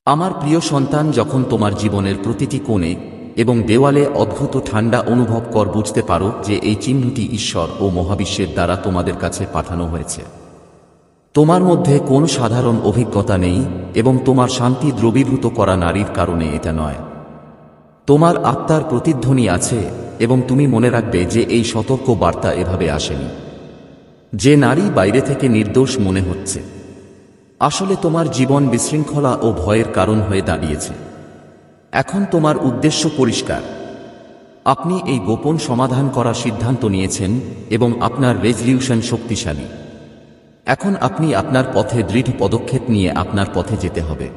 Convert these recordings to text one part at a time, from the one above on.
আমার প্রিয় সন্তান, যখন তোমার জীবনের প্রতিটি কোণে এবং দেওয়ালে অদ্ভুত ঠান্ডা অনুভব কর, বুঝতে পারো যে এই চিহ্নটি ঈশ্বর ও মহাবিশ্বের দ্বারা তোমাদের কাছে পাঠানো হয়েছে। তোমার মধ্যে কোনো সাধারণ অভিজ্ঞতা নেই এবং তোমার শান্তি দ্রবীভূত করা নারীর কারণে এটা নয়। তোমার আত্মার প্রতিধ্বনি আছে এবং তুমি মনে রাখবে যে এই সতর্ক বার্তা এভাবে আসেনি যে নারী বাইরে থেকে নির্দোষ মনে হচ্ছে। আসলে তোমার জীবন বিশৃঙ্খলা ও ভয়ের কারণ হয়ে দাঁড়িয়েছে। এখন তোমার উদ্দেশ্য পরিষ্কার। আপনি এই গোপন সমাধান করার সিদ্ধান্ত নিয়েছেন এবং আপনার রেজলিউশন শক্তিশালী। এখন আপনি আপনার পথে দৃঢ় পদক্ষেপ নিয়ে আপনার পথে যেতে হবে।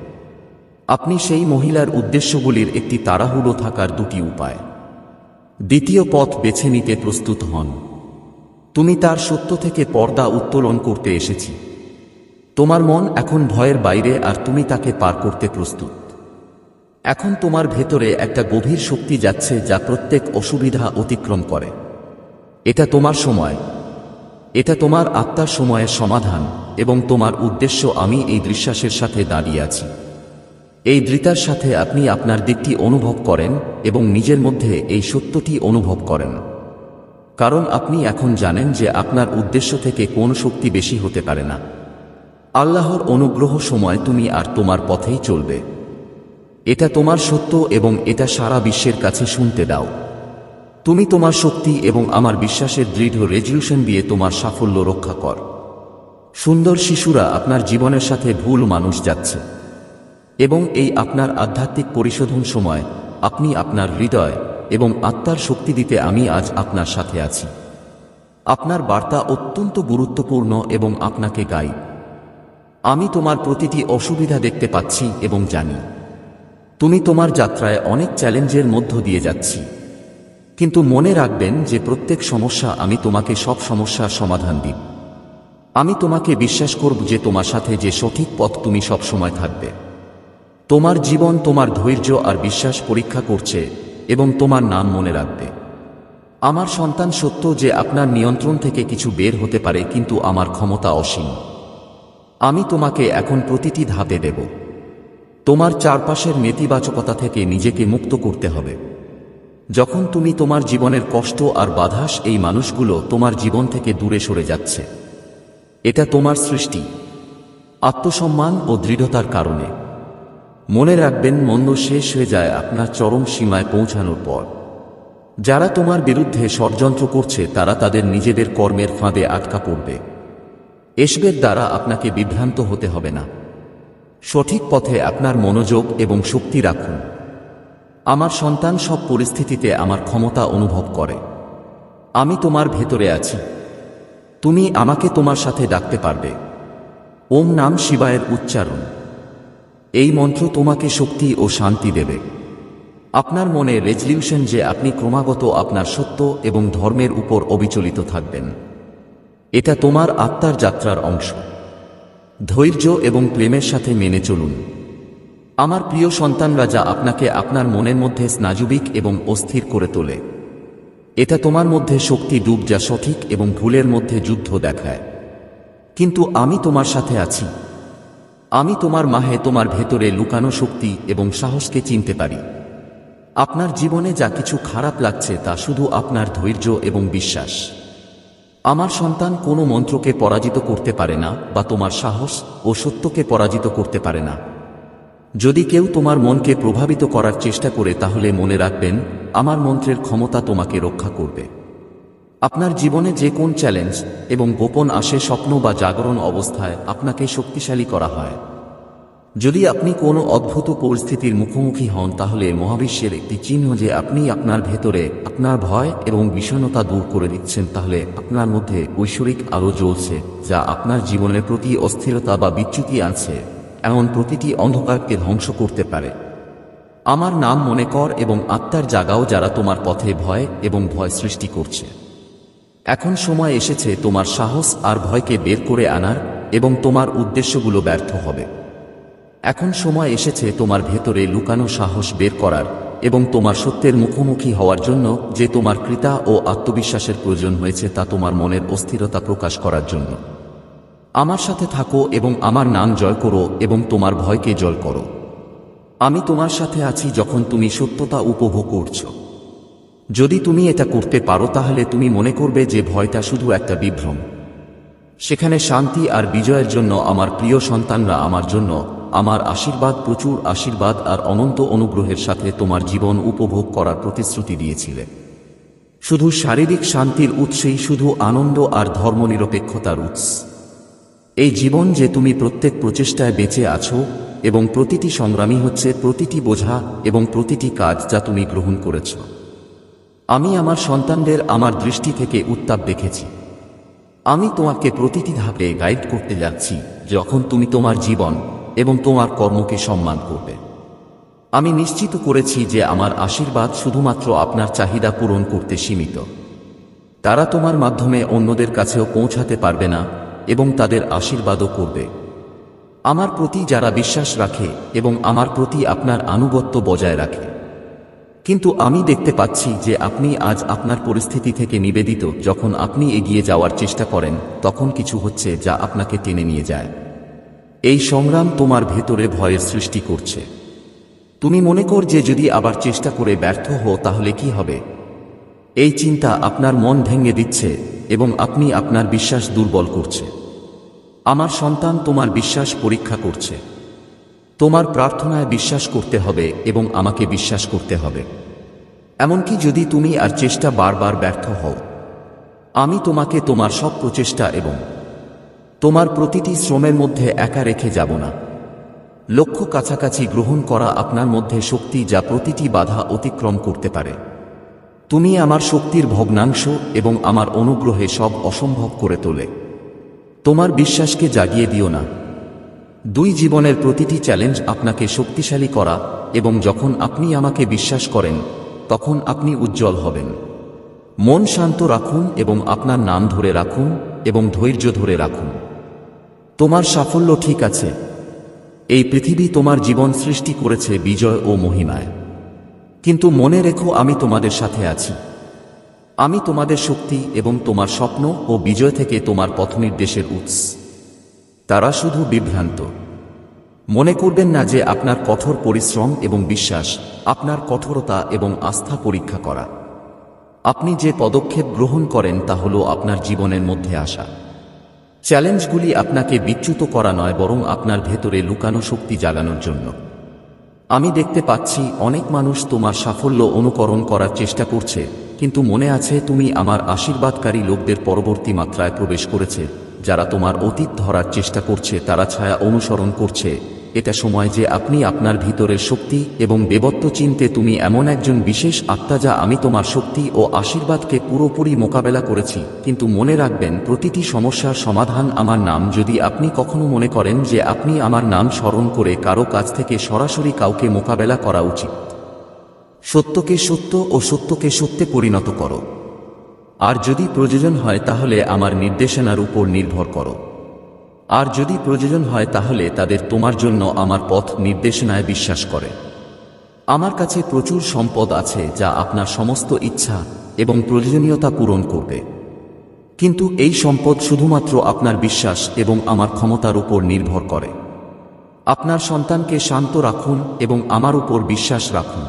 আপনি সেই মহিলার উদ্দেশ্যগুলির একটি তাড়াহুড়ো থাকার দুটি উপায়। দ্বিতীয় পথ বেছে নিতে প্রস্তুত হন। তুমি তার সত্য থেকে পর্দা উত্তোলন করতে এসেছি। তোমার মন এখন ভয়ের বাইরে আর তুমি তাকে পার করতে প্রস্তুত। এখন তোমার ভেতরে একটা গভীর শক্তি যাচ্ছে যা প্রত্যেক অসুবিধা অতিক্রম করে। এটা তোমার সময়। এটা তোমার আত্মার সময়ের সমাধান এবং তোমার উদ্দেশ্য। আমি এই বিশ্বাসের সাথে দাঁড়িয়ে আছি। এই দৃঢ়তার সাথে আপনি আপনার দিকটি অনুভব করেন এবং নিজের মধ্যে এই সত্যটি অনুভব করেন, কারণ আপনি এখন জানেন যে আপনার উদ্দেশ্য থেকে কোন শক্তি বেশি হতে পারে না। আল্লাহর অনুগ্রহ সময় তুমি আর তোমার পথেই চলবে। এটা তোমার সত্য এবং এটা সারা বিশ্বের কাছে শুনতে দাও। তুমি তোমার শক্তি এবং আমার বিশ্বাসের দৃঢ় রেজলিউশন দিয়ে তোমার সাফল্য রক্ষা কর। সুন্দর শিশুরা আপনার জীবনের সাথে ভুল মানুষ যাচ্ছে এবং এই আপনার আধ্যাত্মিক পরিশোধন সময়। আপনি আপনার হৃদয় এবং আত্মার শক্তি দিতে আমি আজ আপনার সাথে আছি। আপনার বার্তা অত্যন্ত গুরুত্বপূর্ণ এবং আপনাকে গাই। আমি তোমার প্রতিটি অসুবিধা দেখতে পাচ্ছি এবং জানি তুমি তোমার যাত্রায় অনেক চ্যালেঞ্জের মধ্য দিয়ে যাচ্ছি। কিন্তু মনে রাখবেন যে প্রত্যেক সমস্যা আমি তোমাকে সব সমস্যার সমাধান দিই। আমি তোমাকে বিশ্বাস করব যে তোমার সাথে যে সঠিক পথ তুমি সব সময় থাকবে। তোমার জীবন তোমার ধৈর্য আর বিশ্বাস পরীক্ষা করছে এবং তোমার নাম মনে রাখবে। আমার সন্তান, সত্য যে আপনার নিয়ন্ত্রণ থেকে কিছু বের হতে পারে, কিন্তু আমার ক্ষমতা অসীম। আমি তোমাকে এখন প্রতিটি ধাপে দেব। তোমার চারপাশের নেতিবাচকতা থেকে নিজেকে মুক্ত করতে হবে। যখন তুমি তোমার জীবনের কষ্ট আর বাধাস, এই মানুষগুলো তোমার জীবন থেকে দূরে সরে যাচ্ছে। এটা তোমার সৃষ্টি, আত্মসম্মান ও দৃঢ়তার কারণে। মনে রাখবেন, মন্দ শেষ হয়ে যায় আপনার চরম সীমায় পৌঁছানোর পর। যারা তোমার বিরুদ্ধে ষড়যন্ত্র করছে তারা তাদের নিজেদের কর্মের ফাঁদে আটকা পড়বে। এসবের দ্বারা আপনাকে বিভ্রান্ত হতে হবে না। সঠিক পথে আপনার মনোযোগ এবং শক্তি রাখুন। আমার সন্তান, সব পরিস্থিতিতে আমার ক্ষমতা অনুভব করে। আমি তোমার ভেতরে আছি। তুমি আমাকে তোমার সাথে ডাকতে পারবে। ওম নাম শিবায়ের উচ্চারণ। এই মন্ত্র তোমাকে শক্তি ও শান্তি দেবে। আপনার মনে রেজলিউশন যে আপনি ক্রমাগত আপনার সত্য এবং ধর্মের উপর অবিচলিত থাকবেন। এটা তোমার আত্মার যাত্রার অংশ। ধৈর্য এবং প্রেমের সাথে মেনে চলুন। আমার প্রিয় সন্তানরা, যা আপনাকে আপনার মনের মধ্যে স্নাজুবিক এবং অস্থির করে তোলে। এটা তোমার মধ্যে শক্তি ডুব যা সঠিক এবং ভুলের মধ্যে যুদ্ধ দেখায়। কিন্তু আমি তোমার সাথে আছি। আমি তোমার মাহে তোমার ভেতরে লুকানো শক্তি এবং সাহসকে চিনতে পারি। আপনার জীবনে যা কিছু খারাপ লাগছে তা শুধু আপনার ধৈর্য এবং বিশ্বাস। আমার সন্তান, কোনো মন্ত্রকে পরাজিত করতে পারে না বা তোমার সাহস ও সত্যকে পরাজিত করতে পারে না। যদি কেউ তোমার মনকে প্রভাবিত করার চেষ্টা করে, তাহলে মনে রাখবেন, আমার মন্ত্রের ক্ষমতা তোমাকে রক্ষা করবে। আপনার জীবনে যে কোন চ্যালেঞ্জ এবং গোপন আসে, স্বপ্ন বা জাগরণ অবস্থায় আপনাকে শক্তিশালী করা হয়। যদি আপনি কোনো অদ্ভুত পরিস্থিতির মুখোমুখি হন, তাহলে মহাবিশ্বের একটি চিহ্ন যে আপনি আপনার ভেতরে আপনার ভয় এবং বিষণ্ণতা দূর করে দিচ্ছেন। তাহলে আপনার মধ্যে ঐশ্বরিক আলো জ্বলছে, যা আপনার জীবনের প্রতি অস্থিরতা বা বিচ্যুতি আনছে এমন প্রতিটি অন্ধকারকে ধ্বংস করতে পারে। আমার নাম মনে কর এবং আত্মার জাগাও যারা তোমার পথে ভয় এবং ভয় সৃষ্টি করছে। এখন সময় এসেছে তোমার সাহস আর ভয়কে বের করে আনার এবং তোমার উদ্দেশ্যগুলো ব্যর্থ হবে। এখন সময় এসেছে তোমার ভেতরে লুকানো সাহস বের করার এবং তোমার সত্যের মুখোমুখি হওয়ার জন্য। যে তোমার কৃপা ও আত্মবিশ্বাসের প্রয়োজন হয়েছে তা তোমার মনের অস্থিরতা প্রকাশ করার জন্য। আমার সাথে থাকো এবং আমার নাম জয় করো এবং তোমার ভয়কে জয় করো। আমি তোমার সাথে আছি যখন তুমি সত্যতা উপভোগ করছো। যদি তুমি এটা করতে পারো তাহলে তুমি মনে করবে যে ভয়টা শুধু একটা বিভ্রম। সেখানে শান্তি আর বিজয়ের জন্য আমার প্রিয় সন্তানরা আমার জন্য আমার আশীর্বাদ, প্রচুর আশীর্বাদ আর অনন্ত অনুগ্রহের সাথে তোমার জীবন উপভোগ করার প্রতিশ্রুতি দিয়েছিলে। শুধু শারীরিক শান্তির উৎসেই, শুধু আনন্দ আর ধর্মনিরপেক্ষতার উৎস। এই জীবন যে তুমি প্রত্যেক প্রচেষ্টায় বেঁচে আছো, এবং প্রতিটি সংগ্রামী হচ্ছে প্রতিটি বোঝা এবং প্রতিটি কাজ যা তুমি গ্রহণ করেছ। আমি আমার সন্তানদের আমার দৃষ্টি থেকে উত্তাপ দেখেছি। আমি তোমাকে প্রতিটি ধাপে গাইড করতে যাচ্ছি যখন তুমি তোমার জীবন এবং তোমার কর্মকে সম্মান করবে। আমি নিশ্চিত করেছি যে আমার আশীর্বাদ শুধুমাত্র আপনার চাহিদা পূরণ করতে সীমিত। তারা তোমার মাধ্যমে অন্যদের কাছেও পৌঁছাতে পারবে না, এবং তাদের আশীর্বাদও করবে আমার প্রতি যারা বিশ্বাস রাখে এবং আমার প্রতি আপনার আনুগত্য বজায় রাখে। কিন্তু আমি দেখতে পাচ্ছি যে আপনি আজ আপনার পরিস্থিতি থেকে নিবেদিত। যখন আপনি এগিয়ে যাওয়ার চেষ্টা করেন তখন কিছু হচ্ছে যা আপনাকে টেনে নিয়ে যায়। এই সংগ্রাম তোমার ভেতরে ভয়ের সৃষ্টি করছে। তুমি মনে কর যে যদি আবার চেষ্টা করে ব্যর্থ হও তাহলে কি হবে। এই চিন্তা আপনার মন ভেঙে দিচ্ছে এবং আপনি আপনার বিশ্বাস দুর্বল করছে। আমার সন্তান তোমার বিশ্বাস পরীক্ষা করছে। তোমার প্রার্থনায় বিশ্বাস করতে হবে এবং আমাকে বিশ্বাস করতে হবে। এমনকি যদি তুমি আর চেষ্টা বারবার ব্যর্থ হও, আমি তোমাকে তোমার সব প্রচেষ্টা এবং তোমার প্রতিটি শ্রমের মধ্যে একা রেখে যাব না। লক্ষ্য কাছাকাছি গ্রহণ করা আপনার মধ্যে শক্তি যা প্রতিটি বাধা অতিক্রম করতে পারে। তুমি আমার শক্তির ভগ্নাংশ এবং আমার অনুগ্রহে সব অসম্ভব করে তোলে। তোমার বিশ্বাসকে জাগিয়ে দিও না। দুই জীবনের প্রতিটি চ্যালেঞ্জ আপনাকে শক্তিশালী করা, এবং যখন আপনি আমাকে বিশ্বাস করেন তখন আপনি উজ্জ্বল হবেন। মন শান্ত রাখুন এবং আপনার নাম ধরে রাখুন এবং ধৈর্য ধরে রাখুন। তোমার সাফল্য ঠিক আছে। এই পৃথিবী তোমার জীবন সৃষ্টি করেছে বিজয় ও মহিমায়। কিন্তু মনে রেখো, আমি তোমাদের সাথে আছি। আমি তোমাদের শক্তি এবং তোমার স্বপ্ন ও বিজয় থেকে তোমার পথনির্দেশের উৎস। তারা শুধু বিভ্রান্ত। মনে করবেন না যে আপনার কঠোর পরিশ্রম এবং বিশ্বাস, আপনার কঠোরতা এবং আস্থা পরীক্ষা করা। আপনি যে পদক্ষেপ গ্রহণ করেন তা হল আপনার জীবনের মধ্যে আসা চ্যালেঞ্জগুলি আপনাকে বিচ্যুত করা নয়, বরং আপনার ভেতরে লুকানো শক্তি জাগানোর জন্য। আমি দেখতে পাচ্ছি অনেক মানুষ তোমার সাফল্য অনুকরণ করার চেষ্টা করছে, কিন্তু মনে আছে তুমি আমার আশীর্বাদকারী লোকদের পরবর্তী মাত্রায় প্রবেশ করেছে। যারা তোমার অতীত ধরার চেষ্টা করছে তারা ছায়া অনুসরণ করছে। এটা সময় যে আপনি আপনার ভিতরের শক্তি এবং দেবত্ব চিনতে। তুমি এমন একজন বিশেষ আত্মা যা আমি তোমার শক্তি ও আশীর্বাদকে পুরোপুরি মোকাবেলা করেছি। কিন্তু মনে রাখবেন, প্রতিটি সমস্যার সমাধান আমার নাম। যদি আপনি কখনো মনে করেন যে আপনি আমার নাম স্মরণ করে কারো কাছ থেকে সরাসরি কাউকে মোকাবেলা করা উচিত, সত্যকে সত্য ও সত্যকে সত্যে পরিণত করো। আর যদি প্রয়োজন হয় তাহলে আমার নির্দেশনার উপর নির্ভর করো। আর যদি প্রয়োজন হয় তাহলে তাদের তোমার জন্য আমার পথ নির্দেশনায় বিশ্বাস করে। আমার কাছে প্রচুর সম্পদ আছে যা আপনার সমস্ত ইচ্ছা এবং প্রয়োজনীয়তা পূরণ করবে। কিন্তু এই সম্পদ শুধুমাত্র আপনার বিশ্বাস এবং আমার ক্ষমতার উপর নির্ভর করে। আপনার সন্তানকে শান্ত রাখুন এবং আমার উপর বিশ্বাস রাখুন।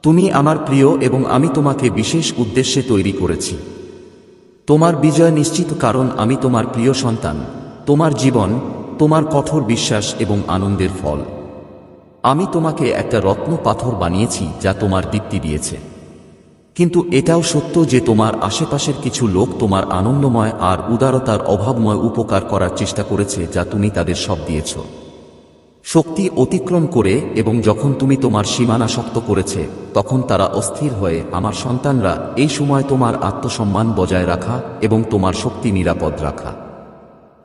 তুমি আমার প্রিয় এবং আমি তোমাকে বিশেষ উদ্দেশ্যে তৈরি করেছি। তোমার বিজয় নিশ্চিত, কারণ আমি তোমার প্রিয় সন্তান। তোমার জীবন, তোমার কঠোর বিশ্বাস এবং আনন্দের ফল। আমি তোমাকে একটা রত্ন পাথর বানিয়েছি যা তোমার দীপ্তি দিয়েছে। কিন্তু এটাও সত্য যে তোমার আশেপাশের কিছু লোক তোমার আনন্দময় আর উদারতার অভাবময় উপকার করার চেষ্টা করেছে, যা তুমি তাদের সব দিয়েছ। শক্তি অতিক্রম করে, এবং যখন তুমি তোমার সীমানা শক্ত করেছে তখন তারা অস্থির হয়ে। আমার সন্তানরা, এই সময় তোমার আত্মসম্মান বজায় রাখা এবং তোমার শক্তি নিরাপদ রাখা।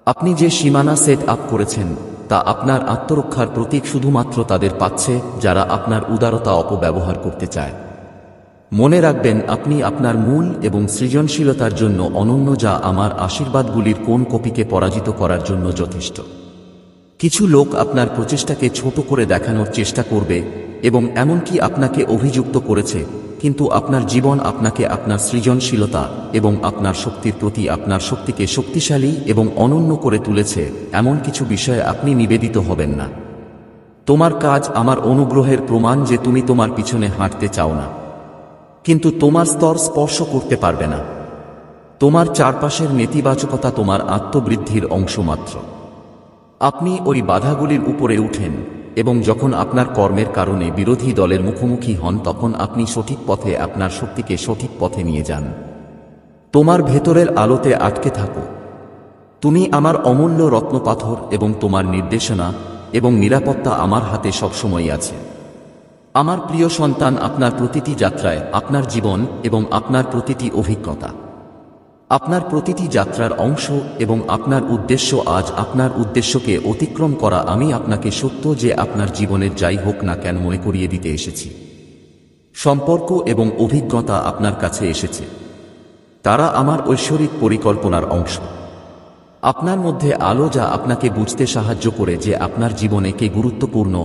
আপনি যে সীমানা সেট আপ করেছেন তা আপনার আত্মরক্ষার প্রতীক। শুধুমাত্র তাদের পাচ্ছে যারা আপনার উদারতা অপব্যবহার করতে চায়। মনে রাখবেন, আপনি আপনার মূল এবং সৃজনশীলতার জন্য অনন্য, যা আমার আশীর্বাদগুলির কোন কপিকে পরাজিত করার জন্য যথেষ্ট। কিছু লোক আপনার প্রচেষ্টাকে ছোট করে দেখানোর চেষ্টা করবে এবং এমনকি আপনাকে অভিযুক্ত করেছে, কিন্তু আপনার জীবন আপনাকে আপনার সৃজনশীলতা এবং আপনার শক্তির প্রতি আপনার শক্তিকে শক্তিশালী এবং অনন্য করে তুলেছে। এমন কিছু বিষয়ে আপনি নিবেদিত হবেন না। তোমার কাজ আমার অনুগ্রহের প্রমাণ যে তুমি তোমার পিছনে হাঁটতে চাও না, কিন্তু তোমার স্তর স্পর্শ করতে পারবে না। তোমার চারপাশের নেতিবাচকতা তোমার আত্মবৃদ্ধির অংশ মাত্র। আপনি ওই বাধাগুলির উপরে উঠেন, এবং যখন আপনার কর্মের কারণে বিরোধী দলের মুখোমুখি হন তখন আপনি সঠিক পথে আপনার শক্তিকে সঠিক পথে নিয়ে যান। তোমার ভেতরের আলোতে আটকে থাকো। তুমি আমার অমূল্য রত্নপাথর এবং তোমার নির্দেশনা এবং নিরাপত্তা আমার হাতে সবসময় আছে। আমার প্রিয় সন্তান, আপনার প্রতিটি যাত্রায়, আপনার জীবন এবং আপনার প্রতিটি অভিজ্ঞতা, আপনার প্রতিটি যাত্রার অংশ এবং আপনার উদ্দেশ্য আজ আপনার উদ্দেশ্যকে অতিক্রম করা। আমি আপনাকে সত্য যে আপনার জীবনের যাই হোক না কেন মনে করিয়ে দিতে এসেছি। সম্পর্ক এবং অভিজ্ঞতা আপনার কাছে এসেছে, তারা আমার ঐশ্বরিক পরিকল্পনার অংশ। আপনার মধ্যে আলো যা আপনাকে বুঝতে সাহায্য করে যে আপনার জীবনে কে গুরুত্বপূর্ণ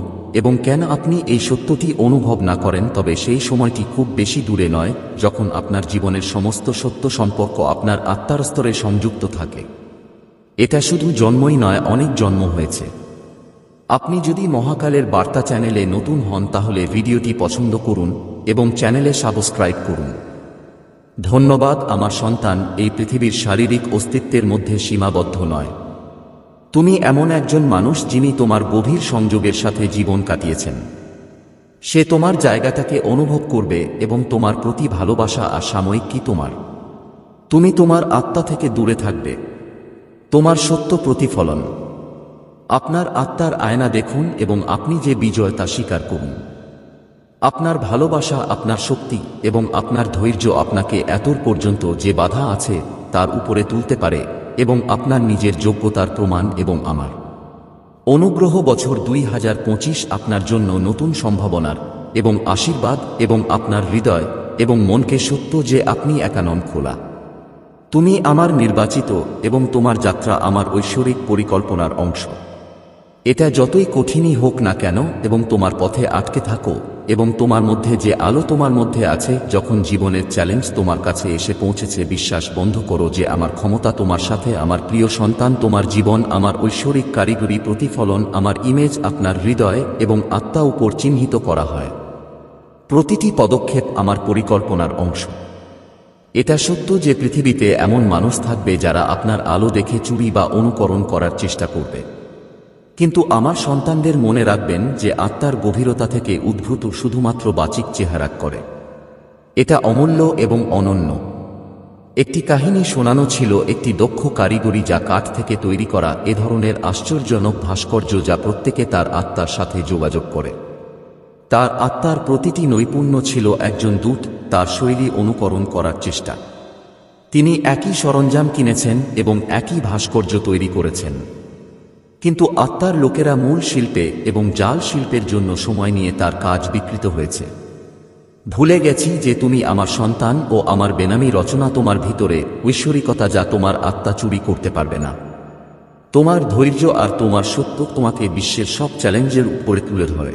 এবং কেন। আপনি এই সত্যটি অনুভব না করেন, তবে সেই সময়টি খুব বেশি দূরে নয় যখন আপনার জীবনের সমস্ত সত্য সম্পর্ক আপনার আত্মার স্তরে সংযুক্ত থাকে। এটা শুধু জন্মই নয়, অনেক জন্ম হয়েছে। আপনি যদি মহাকালের বার্তা চ্যানেলে নতুন হন তাহলে ভিডিওটি পছন্দ করুন এবং চ্যানেলে সাবস্ক্রাইব করুন। ধন্যবাদ আমার সন্তান। এই পৃথিবীর শারীরিক অস্তিত্বের মধ্যে সীমাবদ্ধ নয়। তুমি এমন একজন মানুষ যিনি তোমার গভীর সংযোগের সাথে জীবন কাটিয়েছেন। সে তোমার জায়গাটাকে অনুভব করবে এবং তোমার প্রতি ভালোবাসা আর সাময়িক কি তোমার। তুমি তোমার আত্মা থেকে দূরে থাকবে। তোমার সত্য প্রতিফলন। আপনার আত্মার আয়না দেখুন এবং আপনি যে বিজয় তা স্বীকার করুন। আপনার ভালোবাসা, আপনার শক্তি এবং আপনার ধৈর্য আপনাকে এতর পর্যন্ত যে বাধা আছে তার উপরে তুলতে পারে এবং আপনার নিজের যোগ্যতার প্রমাণ। এবং আমার অনুগ্রহ বছর 2025 আপনার জন্য নতুন সম্ভাবনার এবং আশীর্বাদ এবং আপনার হৃদয় এবং মনকে সত্য যে আপনি একা নন, খোলা। তুমি আমার নির্বাচিত এবং তোমার যাত্রা আমার ঐশ্বরিক পরিকল্পনার অংশ। এটা যতই কঠিনই হোক না কেন এবং তোমার পথে আটকে থাকো এবং তোমার মধ্যে যে আলো তোমার মধ্যে আছে, যখন জীবনের চ্যালেঞ্জ তোমার কাছে এসে পৌঁছেছে, বিশ্বাস বন্ধ করো যে আমার ক্ষমতা তোমার সাথে। আমার প্রিয় সন্তান, তোমার জীবন আমার ঐশ্বরিক কারিগরি প্রতিফলন। আমার ইমেজ আপনার হৃদয় এবং আত্মা উপর চিহ্নিত করা হয়। প্রতিটি পদক্ষেপ আমার পরিকল্পনার অংশ। এটা সত্য যে পৃথিবীতে এমন মানুষ থাকবে যারা আপনার আলো দেখে চুরি বা অনুকরণ করার চেষ্টা করবে, কিন্তু আমার সন্তানদের মনে রাখবেন যে আত্মার গভীরতা থেকে উদ্ভূত শুধুমাত্র বাচিক চেহারা করে। এটা অমূল্য এবং অনন্য। একটি কাহিনী শোনানো ছিল একটি দক্ষ কারিগরি যা কাঠ থেকে তৈরি করা এ ধরনের আশ্চর্যজনক ভাস্কর্য যা প্রত্যেকে তার আত্মার সাথে যোগাযোগ করে। তার আত্মার প্রতিটি নৈপুণ্য ছিল একজন দূত, তার শৈলী অনুকরণ করার চেষ্টা। তিনি একই সরঞ্জাম কিনেছেন এবং একই ভাস্কর্য তৈরি করেছেন, কিন্তু আত্মার লোকেরা মূল শিল্পে এবং জাল শিল্পের জন্য সময় নিয়ে তার কাজ বিকৃত হয়েছে। ভুলে গেছি যে তুমি আমার সন্তান ও আমার বেনামি রচনা। তোমার ভিতরে ঐশ্বরিকতা যা তোমার আত্মা চুরি করতে পারবে না। তোমার ধৈর্য আর তোমার সত্য তোমাকে বিশ্বের সব চ্যালেঞ্জের উপরে তুলে ধরে।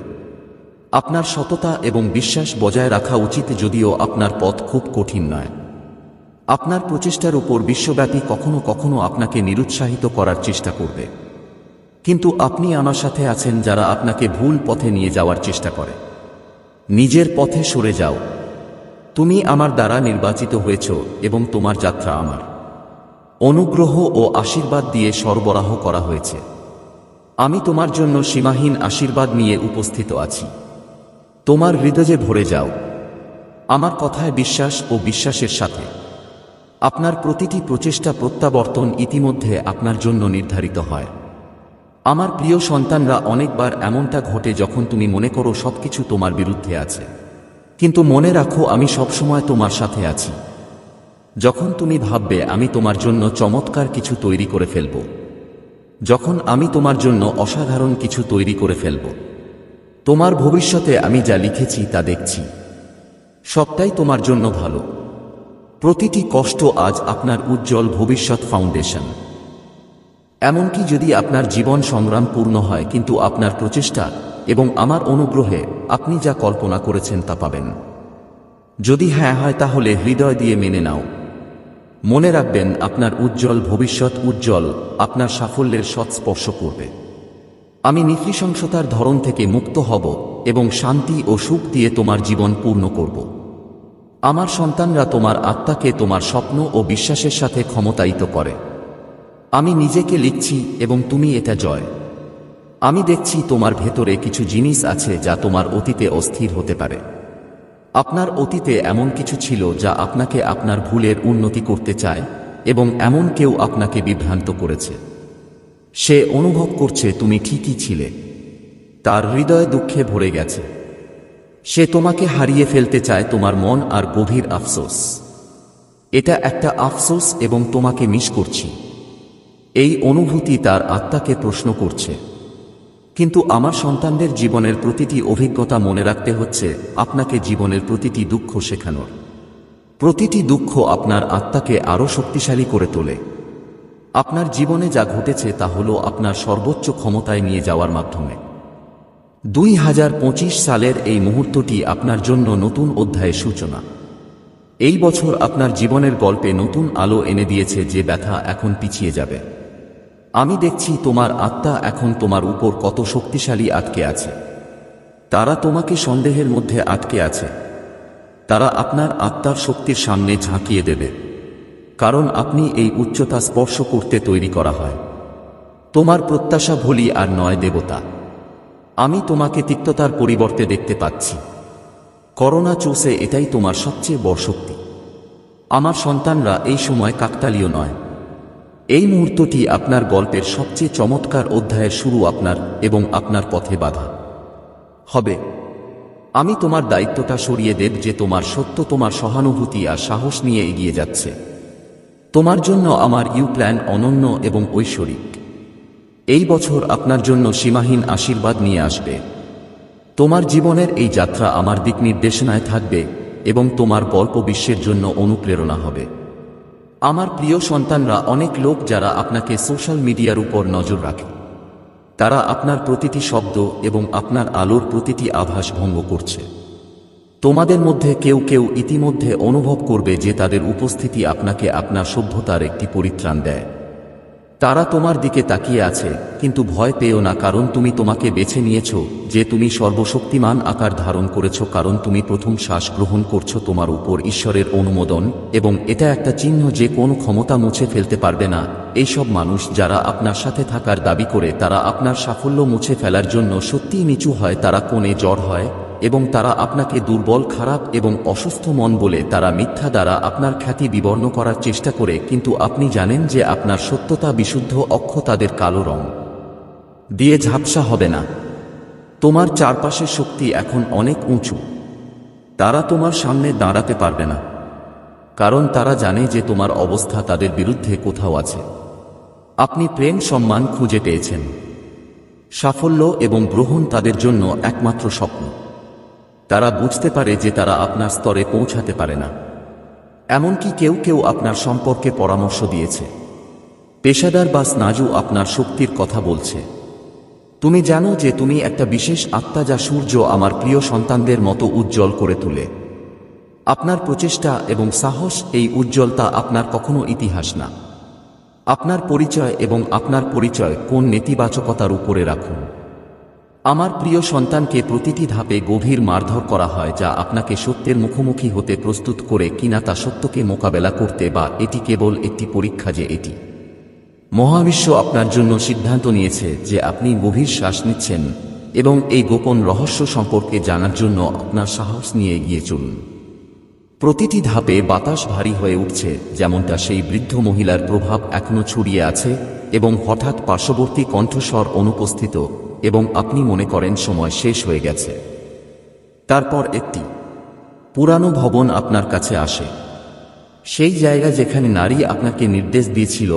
আপনার সততা এবং বিশ্বাস বজায় রাখা উচিত, যদিও আপনার পথ খুব কঠিন নয়। আপনার প্রচেষ্টার উপর বিশ্বব্যাপী কখনো কখনো আপনাকে নিরুৎসাহিত করার চেষ্টা করবে, কিন্তু আপনি আমার সাথে আছেন যারা আপনাকে ভুল পথে নিয়ে যাওয়ার চেষ্টা করে। নিজের পথে সরে যাও। তুমি আমার দ্বারা নির্বাচিত হয়েছ এবং তোমার যাত্রা আমার অনুগ্রহ ও আশীর্বাদ দিয়ে সরবরাহ করা হয়েছে। আমি তোমার জন্য সীমাহীন আশীর্বাদ নিয়ে উপস্থিত আছি। তোমার হৃদয়ে ভরে যাও আমার কথায় বিশ্বাস ও বিশ্বাসের সাথে। আপনার প্রতিটি প্রচেষ্টা প্রত্যাবর্তন ইতিমধ্যে আপনার জন্য নির্ধারিত হয়। আমার প্রিয় সন্তানরা, অনেকবার এমনটা ঘটে যখন তুমি মনে করো সবকিছু তোমার বিরুদ্ধে আছে, কিন্তু মনে রাখো আমি সবসময় তোমার সাথে আছি। যখন তুমি ভাববে আমি তোমার জন্য চমৎকার কিছু তৈরি করে ফেলব, যখন আমি তোমার জন্য অসাধারণ কিছু তৈরি করে ফেলব, তোমার ভবিষ্যতে আমি যা লিখেছি তা দেখছি, সবটাই তোমার জন্য ভালো। প্রতিটি কষ্ট আজ আপনার উজ্জ্বল ভবিষ্যৎ ফাউন্ডেশন। এমনকি যদি আপনার জীবন সংগ্রামপূর্ণ হয়, কিন্তু আপনার প্রচেষ্টা এবং আমার অনুগ্রহে আপনি যা কল্পনা করেছেন তা পাবেন। যদি হ্যাঁ হয় তাহলে হৃদয় দিয়ে মেনে নাও। মনে রাখবেন আপনার উজ্জ্বল ভবিষ্যৎ উজ্জ্বল, আপনার সাফল্যের স্বৎস্পর্শ করবে। আমি নৃশংসতার ধরন থেকে মুক্ত হব এবং শান্তি ও সুখ দিয়ে তোমার জীবন পূর্ণ করব। আমার সন্তানরা তোমার আত্মাকে তোমার স্বপ্ন ও বিশ্বাসের সাথে ক্ষমতায়িত করে। আমি নিজেকে লিখছি এবং তুমি এটা জয়। আমি দেখছি তোমার ভেতরে কিছু জিনিস আছে যা তোমার অতীতে অস্থির হতে পারে। আপনার অতীতে এমন কিছু ছিল যা আপনাকে আপনার ভুলের উন্নতি করতে চায়, এবং এমন কেউ আপনাকে বিভ্রান্ত করেছে। সে অনুভব করছে তুমি ঠিকই ছিলে। তার হৃদয় দুঃখে ভরে গেছে। সে তোমাকে হারিয়ে ফেলতে চায় তোমার মন আর গভীর আফসোস। এটা একটা আফসোস এবং তোমাকে মিস করছি। এই অনুভূতি তার আত্মাকে প্রশ্ন করছে। কিন্তু আমার সন্তানদের জীবনের প্রতিটি অভিজ্ঞতা মনে রাখতে হচ্ছে আপনাকে জীবনের প্রতিটি দুঃখ শেখানোর। প্রতিটি দুঃখ আপনার আত্মাকে আরও শক্তিশালী করে তোলে। আপনার জীবনে যা ঘটেছে তা হলো আপনার সর্বোচ্চ ক্ষমতায় নিয়ে যাওয়ার মাধ্যমে। 2025 সালের এই মুহূর্তটি আপনার জন্য নতুন অধ্যায়ের সূচনা। এই বছর আপনার জীবনের গল্পে নতুন আলো এনে দিয়েছে, যে ব্যথা এখন পিছিয়ে যাবে। আমি দেখছি তোমার আত্মা এখন তোমার উপর কত শক্তিশালী আটকে আছে। তারা তোমাকে সন্দেহের মধ্যে আটকে আছে। তারা আপনার আত্মার শক্তির সামনে ঝাঁকিয়ে দেবে, কারণ আপনি এই উচ্চতা স্পর্শ করতে তৈরি করা হয়। তোমার প্রত্যাশা ভুলি আর নয় দেবতা। আমি তোমাকে তিক্ততার পরিবর্তে দেখতে পাচ্ছি। করোনা চোষে এটাই তোমার সবচেয়ে বড় শক্তি। আমার সন্তানরা এই সময় কাকতালীয় নয়। এই মুহূর্তটি আপনার গল্পের সবচেয়ে চমৎকার অধ্যায়ের শুরু আপনার এবং আপনার পথে বাধা হবে। আমি তোমার দায়িত্বটা সরিয়ে দেব যে তোমার সত্য তোমার সহানুভূতি আর সাহস নিয়ে এগিয়ে যাচ্ছে। তোমার জন্য আমার প্ল্যান অনন্য এবং ঐশ্বরিক। এই বছর আপনার জন্য সীমাহীন আশীর্বাদ নিয়ে আসবে। তোমার জীবনের এই যাত্রা আমার দিক নির্দেশনায় থাকবে এবং তোমার গল্প বিশ্বের জন্য অনুপ্রেরণা হবে। আমার প্রিয় সন্তানরা, অনেক লোক যারা আপনাকে সোশ্যাল মিডিয়ার উপর নজর রাখে, তারা আপনার প্রতিটি শব্দ এবং আপনার আলোর প্রতিটি আভাস ভঙ্গ করছে। তোমাদের মধ্যে কেউ কেউ ইতিমধ্যে অনুভব করবে যে তাদের উপস্থিতি আপনাকে আপনার সভ্যতার একটি পরিত্রাণ দেয়। তারা তোমার দিকে তাকিয়ে আছে, কিন্তু ভয় পেও না, কারণ তুমি তোমাকে বেছে নিয়েছো, যে তুমি সর্বশক্তিমান আকার ধারণ করেছো, কারণ তুমি প্রথম শ্বাস গ্রহণ করছো তোমার উপর ঈশ্বরের অনুমোদন, এবং এটা একটা চিহ্ন যে কোনো ক্ষমতা মুছে ফেলতে পারবে না। এইসব মানুষ যারা আপনার সাথে থাকার দাবি করে, তারা আপনার সাফল্য মুছে ফেলার জন্য সত্যিই নিচু হয়। তারা কোণে জড় হয় এবং তারা আপনাকে দুর্বল, খারাপ এবং অসুস্থ মন বলে। তারা মিথ্যা দ্বারা আপনার খ্যাতি বিবর্ণ করার চেষ্টা করে, কিন্তু আপনি জানেন যে আপনার সত্যতা বিশুদ্ধ অক্ষ, তাদের কালো রং দিয়ে ঝাপসা হবে না। তোমার চারপাশের শক্তি এখন অনেক উঁচু। তারা তোমার সামনে দাঁড়াতে পারবে না, কারণ তারা জানে যে তোমার অবস্থা তাদের বিরুদ্ধে কোথাও আছে। আপনি প্রেম, সম্মান খুঁজে পেয়েছেন। সাফল্য এবং গ্রহণ তাদের জন্য একমাত্র স্বপ্ন। তারা বুঝতে পারে যে তারা আপনার স্তরে পৌঁছাতে পারে না। এমনকি কেউ কেউ আপনার সম্পর্কে পরামর্শ দিয়েছে। পেশাদার বা স্নাজু আপনার শক্তির কথা বলছে। তুমি জানো যে তুমি একটা বিশেষ আত্মা, যা সূর্য আমার প্রিয় সন্তানদের মতো উজ্জ্বল করে তোলে। আপনার প্রচেষ্টা এবং সাহস, এই উজ্জ্বলতা আপনার কখনো ইতিহাস না। আপনার পরিচয় এবং আপনার পরিচয় কোন নেতিবাচকতার উপরে রাখুন। আমার প্রিয় সন্তানকে প্রতিটি ধাপে গভীর মারধর করা হয়, যা আপনাকে সত্যের মুখোমুখি হতে প্রস্তুত করে কিনা তা সত্যকে মোকাবেলা করতে, বা এটি কেবল একটি পরীক্ষা যে এটি মহাবিশ্ব আপনার জন্য সিদ্ধান্ত নিয়েছে যে আপনি গভীর শ্বাস নিচ্ছেন এবং এই গোপন রহস্য সম্পর্কে জানার জন্য আপনার সাহস নিয়ে এগিয়ে চলুন। প্রতিটি ধাপে বাতাস ভারী হয়ে উঠছে, যেমনটা সেই বৃদ্ধ মহিলার প্রভাব এখনো ছড়িয়ে আছে, এবং হঠাৎ পার্শ্ববর্তী কণ্ঠস্বর অনুপস্থিত, এবং আপনি মনে করেন সময় শেষ হয়ে গেছে। তারপর একটি পুরানো ভবন আপনার কাছে আসে, সেই জায়গা যেখানে নারী আপনাকে নির্দেশ দিয়েছিল,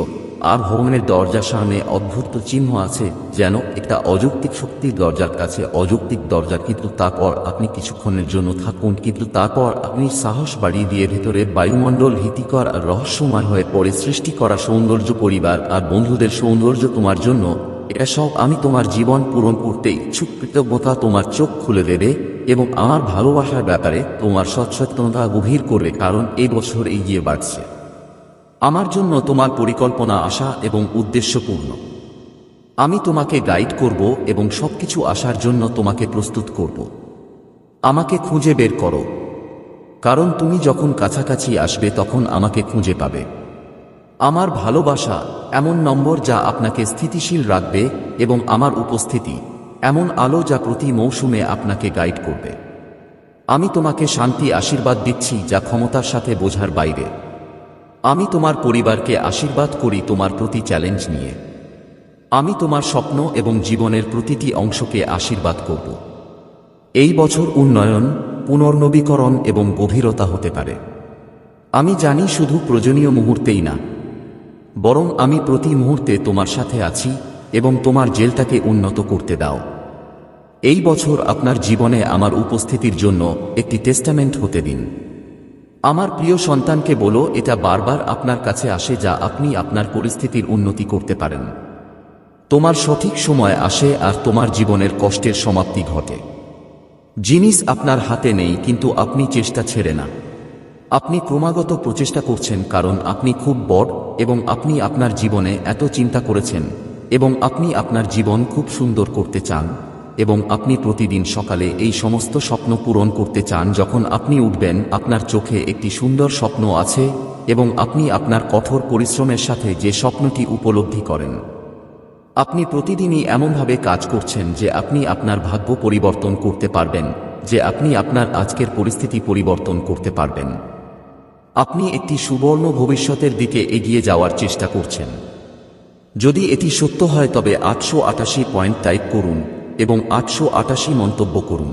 আর ভবনের দরজার সামনে অদ্ভুত চিহ্ন আছে, যেন একটা অযৌক্তিক শক্তির দরজার কাছে অযৌক্তিক দরজা। কিন্তু তারপর আপনি কিছুক্ষণের জন্য থাকুন, কিন্তু তারপর আপনি সাহস বাড়িয়ে দিয়ে ভেতরের বায়ুমণ্ডল ভীতিকর আর রহস্যময় হয়ে পড়ে। সৃষ্টি করা সৌন্দর্য, পরিবার আর বন্ধুদের সৌন্দর্য তোমার জন্য, এটা সব আমি তোমার জীবন পূরণ করতে ইচ্ছুক। কৃতজ্ঞতা তোমার চোখ খুলে দেবে এবং আমার ভালোবাসার ব্যাপারে তোমার সচেতনতা গভীর করবে, কারণ এই বছর এগিয়ে বাড়ছে। আমার জন্য তোমার পরিকল্পনা, আশা এবং উদ্দেশ্যপূর্ণ। আমি তোমাকে গাইড করব এবং সবকিছু আসার জন্য তোমাকে প্রস্তুত করব। আমাকে খুঁজে বের করো, কারণ তুমি যখন কাছাকাছি আসবে তখন আমাকে খুঁজে পাবে। আমার ভালোবাসা এমন নম্বর যা আপনাকে স্থিতিশীল রাখবে, এবং আমার উপস্থিতি এমন আলো যা প্রতি মৌসুমে আপনাকে গাইড করবে। আমি তোমাকে শান্তি আশীর্বাদ দিচ্ছি যা ক্ষমতার সাথে বোঝার বাইরে। আমি তোমার পরিবারকে আশীর্বাদ করি তোমার প্রতি চ্যালেঞ্জ নিয়ে। আমি তোমার স্বপ্ন এবং জীবনের প্রতিটি অংশকে আশীর্বাদ করব। এই বছর উন্নয়ন, পুনর্নবীকরণ এবং গভীরতা হতে পারে। আমি জানি শুধু প্রয়োজনীয় মুহূর্তেই না, বরং আমি প্রতি মুহূর্তে তোমার সাথে আছি এবং তোমার জেলটাকে উন্নত করতে দাও। এই বছর আপনার জীবনে আমার উপস্থিতির জন্য একটি টেস্টামেন্ট হতে দিন। আমার প্রিয় সন্তানকে বলো এটা বারবার আপনার কাছে আসে যা আপনি আপনার পরিস্থিতির উন্নতি করতে পারেন। তোমার সঠিক সময় আসে আর তোমার জীবনের কষ্টের সমাপ্তি ঘটে। জিনিস আপনার হাতে নেই, কিন্তু আপনি চেষ্টা ছেড়ে না। আপনি ক্রমাগত প্রচেষ্টা করছেন কারণ আপনি খুব বড় এবং আপনি আপনার জীবনে এত চিন্তা করেছেন এবং আপনি আপনার জীবন খুব সুন্দর করতে চান এবং আপনি প্রতিদিন সকালে এই সমস্ত স্বপ্ন পূরণ করতে চান। যখন আপনি উঠবেন আপনার চোখে একটি সুন্দর স্বপ্ন আছে এবং আপনি আপনার কঠোর পরিশ্রমের সাথে যে স্বপ্নটি উপলব্ধি করেন। আপনি প্রতিদিনই এমনভাবে কাজ করছেন যে আপনি আপনার ভাগ্য পরিবর্তন করতে পারবেন, যে আপনি আপনার আজকের পরিস্থিতি পরিবর্তন করতে পারবেন। আপনি একটি সুবর্ণ ভবিষ্যতের দিকে এগিয়ে যাওয়ার চেষ্টা করছেন। যদি এটি সত্য হয় তবে 888 পয়েন্ট টাইপ করুন এবং 888 মন্তব্য করুন।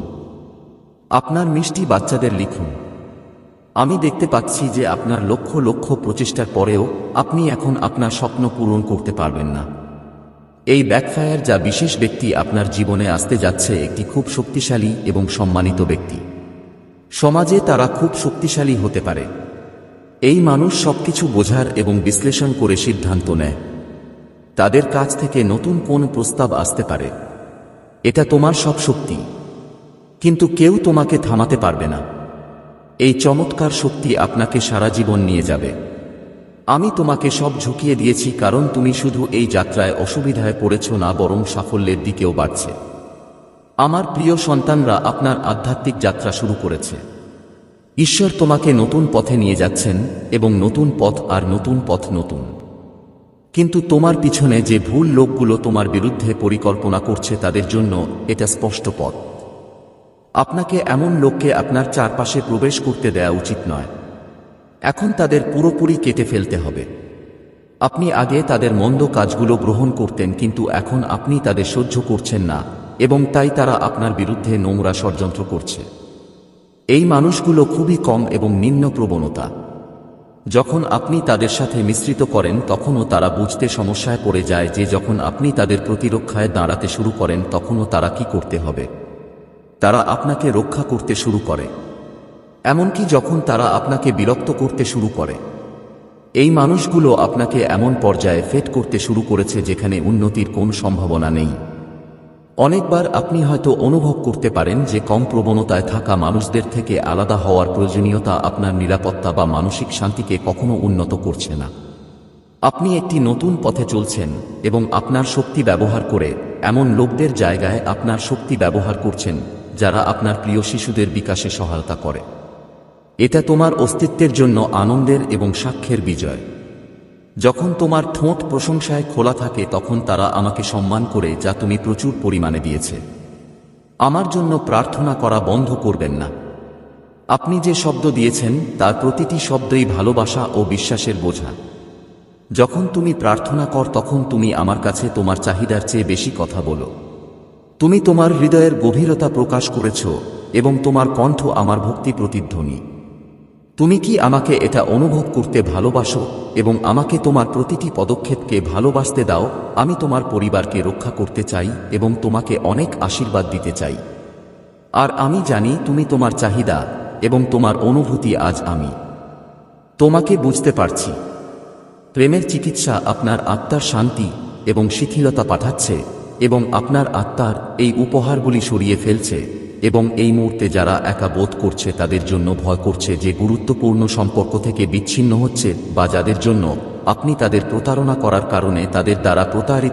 আপনার মিষ্টি বাচ্চাদের লিখুন। আমি দেখতে পাচ্ছি যে আপনার লক্ষ লক্ষ প্রচেষ্টার পরেও আপনি এখন আপনার স্বপ্ন পূরণ করতে পারবেন না। এই ব্যাকফায়ার যা বিশেষ ব্যক্তি আপনার জীবনে আসতে যাচ্ছে একটি খুব শক্তিশালী এবং সম্মানিত ব্যক্তি। সমাজে তারা খুব শক্তিশালী হতে পারে। এই মানুষ সবকিছু বোঝার এবং বিশ্লেষণ করে সিদ্ধান্ত নেয়। তাদের কাছ থেকে নতুন কোন প্রস্তাব আসতে পারে। এটা তোমার সব শক্তি, কিন্তু কেউ তোমাকে থামাতে পারবে না। এই চমৎকার শক্তি আপনাকে সারা জীবন নিয়ে যাবে। আমি তোমাকে সব ঝুঁকিয়ে দিয়েছি কারণ তুমি শুধু এই যাত্রায় অসুবিধায় পড়েছ না, বরং সাফল্যের দিকেও বাড়ছে। আমার প্রিয় সন্তানরা, আপনার আধ্যাত্মিক যাত্রা শুরু করেছে। ঈশ্বর তোমাকে নতুন পথে নিয়ে যাচ্ছেন এবং নতুন পথ আর নতুন পথ নতুন। কিন্তু তোমার পিছনে যে ভুল লোকগুলো তোমার বিরুদ্ধে পরিকল্পনা করছে তাদের জন্য এটা স্পষ্ট পথ। আপনাকে এমন লোককে আপনার চারপাশে প্রবেশ করতে দেওয়া উচিত নয়। এখন তাদের পুরোপুরি কেটে ফেলতে হবে। আপনি আগে তাদের মন্দ কাজগুলো গ্রহণ করতেন, কিন্তু এখন আপনি তাদের সহ্য করছেন না এবং তাই তারা আপনার বিরুদ্ধে নোংরা ষড়যন্ত্র করছে। এই মানুষগুলো খুবই কম এবং নিম্ন প্রবণতা। যখন আপনি তাদের সাথে মিশ্রিত করেন তখনও তারা বুঝতে সমস্যায় পড়ে যায় যে যখন আপনি তাদের প্রতিরক্ষায় দাঁড়াতে শুরু করেন তখনও তারা কি করতে হবে। তারা আপনাকে রক্ষা করতে শুরু করে, এমনকি যখন তারা আপনাকে বিরক্ত করতে শুরু করে। এই মানুষগুলো আপনাকে এমন পর্যায়ে ফেট করতে শুরু করেছে যেখানে উন্নতির কোনো সম্ভাবনা নেই। অনেকবার আপনি হয়তো অনুভব করতে পারেন যে কম প্রবণতায় থাকা মানুষদের থেকে আলাদা হওয়ার প্রয়োজনীয়তা আপনার নিরাপত্তা বা মানসিক শান্তিকে কখনো উন্নত করছে না। আপনি একটি নতুন পথে চলছেন এবং আপনার শক্তি ব্যবহার করে এমন লোকদের জায়গায় আপনার শক্তি ব্যবহার করছেন যারা আপনার প্রিয় শিশুদের বিকাশে সহায়তা করে। এটা তোমার অস্তিত্বের জন্য আনন্দের এবং সাক্ষ্যের বিজয়। যখন তোমার ঠোঁট প্রশংসায় খোলা থাকে তখন তারা আমাকে সম্মান করে যা তুমি প্রচুর পরিমাণে দিয়েছে। আমার জন্য প্রার্থনা করা বন্ধ করবেন না। আপনি যে শব্দ দিয়েছেন তার প্রতিটি শব্দই ভালোবাসা ও বিশ্বাসের বোঝা। যখন তুমি প্রার্থনা কর তখন তুমি আমার কাছে তোমার চাহিদার চেয়ে বেশি কথা বলো। তুমি তোমার হৃদয়ের গভীরতা প্রকাশ করেছ এবং তোমার কণ্ঠ আমার ভক্তি প্রতিধ্বনি। তুমি কি আমাকে এটা অনুভব করতে ভালোবাসো এবং আমাকে তোমার প্রতিটি পদক্ষেপকে ভালোবাসতে দাও। আমি তোমার পরিবারকে রক্ষা করতে চাই এবং তোমাকে অনেক আশীর্বাদ দিতে চাই। আর আমি জানি তুমি তোমার চাহিদা এবং তোমার অনুভূতি আজ আমি তোমাকে বুঝতে পারছি। প্রেমের চিকিৎসা আপনার আত্মার শান্তি এবং শিথিলতা পাঠাচ্ছে এবং আপনার আত্মার এই উপহারগুলি সরিয়ে ফেলছে এবং এই মুহূর্তে যারা একা বোধ করছে তাদের জন্য ভয় করছে, যে গুরুত্বপূর্ণ সম্পর্ক থেকে বিচ্ছিন্ন হচ্ছে বা যাদের জন্য আপনি তাদের প্রতারণা করার কারণে তাদের দ্বারা প্রতারিত